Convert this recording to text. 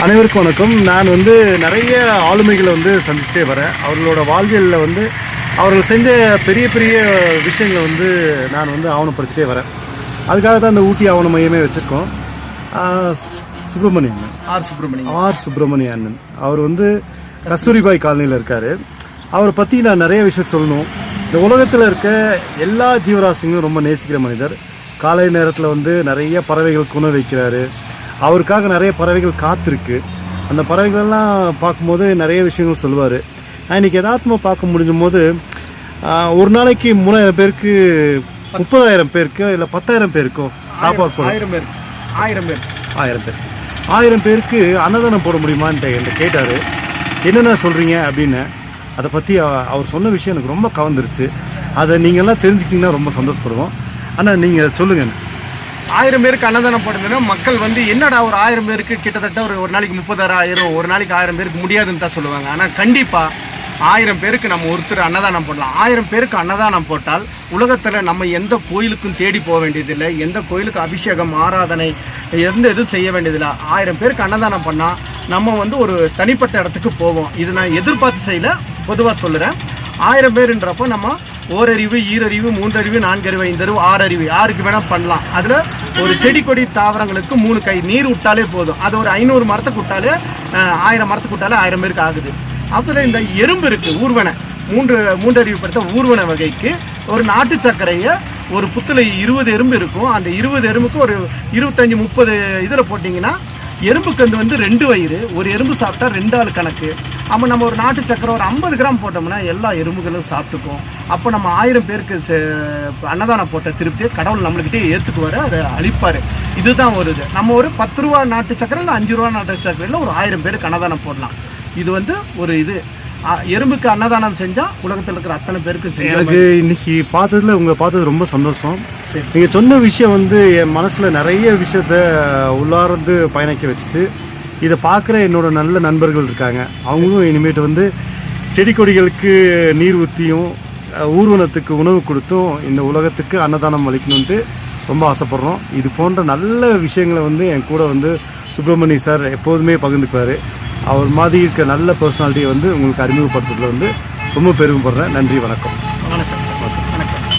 அனைவருக்கும் வணக்கம். நான் நிறைய ஆளுமைகளை சந்திச்சுட்டே வரேன். அவர்களோட வாழ்வியலில் அவர்கள் செஞ்ச பெரிய பெரிய விஷயங்களை நான் ஆவணப்படுத்திட்டே வரேன். அதுக்காக தான் இந்த ஊட்டி ஆவண மையமே வச்சுருக்கோம். சுப்பிரமணிய அண்ணன் ஆர் சுப்பிரமணிய அண்ணன் அவர் கஸ்தூரிபாய் காலனியில் இருக்கார். அவரை பற்றி நான் நிறைய விஷயம் சொல்லணும். இந்த உலகத்தில் இருக்க எல்லா ஜீவராசிங்களும் ரொம்ப நேசிக்கிற மனிதர். காலை நேரத்தில் நிறைய பறவைகளுக்கு உணவு வைக்கிறாரு. அவருக்காக நிறைய பறவைகள் காத்திருக்கு. அந்த பறவைகள்லாம் பார்க்கும்போது நிறைய விஷயங்கள் சொல்லுவார். நான் இன்றைக்கி யதார்த்தமாக பார்க்க முடிஞ்சும் போது ஒரு நாளைக்கு 3000 பேருக்கு 30,000 பேருக்கு இல்லை 10,000 பேருக்கோ சாப்பாடு போட 1000 பேருக்கு அன்னதானம் போட முடியுமான்ட்டு என்கிட்ட கேட்டார். என்னென்ன சொல்கிறீங்க அப்படின்னு. அதை பற்றி அவர் சொன்ன விஷயம் எனக்கு ரொம்ப கவர்ந்துருச்சு. அதை நீங்கள்லாம் தெரிஞ்சுக்கிட்டிங்கன்னா ரொம்ப சந்தோஷப்படுவோம். ஆனால் நீங்கள் சொல்லுங்கள். 1000 பேருக்கு அன்னதானம் போடுதுன்னா மக்கள் என்னடா ஒரு 1000 பேருக்கு கிட்டத்தட்ட ஒரு நாளைக்கு 30,000 ஒரு நாளைக்கு 1000 பேருக்கு முடியாதுன்னு தான் சொல்லுவாங்க. ஆனால் கண்டிப்பாக 1000 பேருக்கு நம்ம ஒருத்தர் அன்னதானம் போடலாம். 1000 பேருக்கு அன்னதானம் போட்டால் உலகத்தில் நம்ம எந்த கோயிலுக்கும் தேடி போக வேண்டியதில்லை. எந்த கோயிலுக்கு அபிஷேகம் ஆராதனை எந்த எதுவும் செய்ய வேண்டியதில்லை. 1000 பேருக்கு அன்னதானம் பண்ணால் நம்ம ஒரு தனிப்பட்ட இடத்துக்கு போவோம். இது நான் எதிர்பார்த்து செய்யல, பொதுவாக சொல்லுறேன். 1000 பேருன்றப்போ நம்ம ஓரறிவு, ஈரறிவு, 3 அறிவு, 4 அறிவு, 5 அறிவு, 6 அறிவு யாருக்கு வேணால் பண்ணலாம். அதில் ஒரு செடி கொடி தாவரங்களுக்கு 3 கை நீர் விட்டாலே போதும். அது ஒரு 500 மரத்துக்கு விட்டாலே 1000 மரத்துக்கு விட்டாலே 1000 பேருக்கு ஆகுது. அப்புறம் இந்த எறும்பு இருக்குது, ஊர்வனை, 3 அறிவு படுத்த ஊர்வனை வகைக்கு ஒரு நாட்டு சர்க்கரையை ஒரு புத்தில் 20 எறும்பு இருக்கும். அந்த 20 எறும்புக்கு ஒரு 25-30 இதில் போட்டிங்கன்னா எறும்புக்கு 2 வயிறு, ஒரு எறும்பு சாப்பிட்டா 2 ஆள் கணக்கு. அப்போ நம்ம ஒரு நாட்டு சக்கரை ஒரு 50 கிராம் போட்டோம்னா எல்லா எறும்புகளும் சாப்பிட்டுக்கும். அப்போ நம்ம 1000 பேருக்கு அன்னதானம் போட்ட திருப்தியை கடவுள் நம்மளுக்கிட்டே ஏற்றுக்குவார், அதை அழிப்பார். இதுதான் ஒரு இது. நம்ம ஒரு 10 ரூபா நாட்டு சக்கரை இல்லை 5 ரூபா நாட்டு சக்கரையில் ஒரு 1000 பேருக்கு அன்னதானம் போடலாம். இது ஒரு இது. எறும்புக்கு அன்னதானம் செஞ்சால் உலகத்தில் இருக்கிற அத்தனை பேருக்கு எனக்கு இன்னைக்கு பார்த்ததுல உங்களை பார்த்தது ரொம்ப சந்தோஷம். நீங்கள் சொன்ன விஷயம் என் மனசில் நிறைய விஷயத்த உள்ளார்ந்து பயணிக்க வச்சுச்சு. இதை பார்க்குற என்னோட நல்ல நண்பர்கள் இருக்காங்க. அவங்களும் இனிமேட்டு செடி கொடிகளுக்கு நீர் ஊற்றியும் ஊர்வனத்துக்கு உணவு கொடுத்தும் இந்த உலகத்துக்கு அன்னதானம் அளிக்கணுன்ட்டு ரொம்ப ஆசைப்பட்றோம். இது போன்ற நல்ல விஷயங்களை என் கூட சுப்பிரமணிய சார் எப்போதுமே பகிர்ந்துக்குவார். அவர் மாதிரி இருக்க நல்ல பர்சனாலிட்டியை உங்களுக்கு அறிமுகப்படுத்துறதுல ரொம்ப பெருமைப்படுறேன். நன்றி, வணக்கம். வணக்கம்.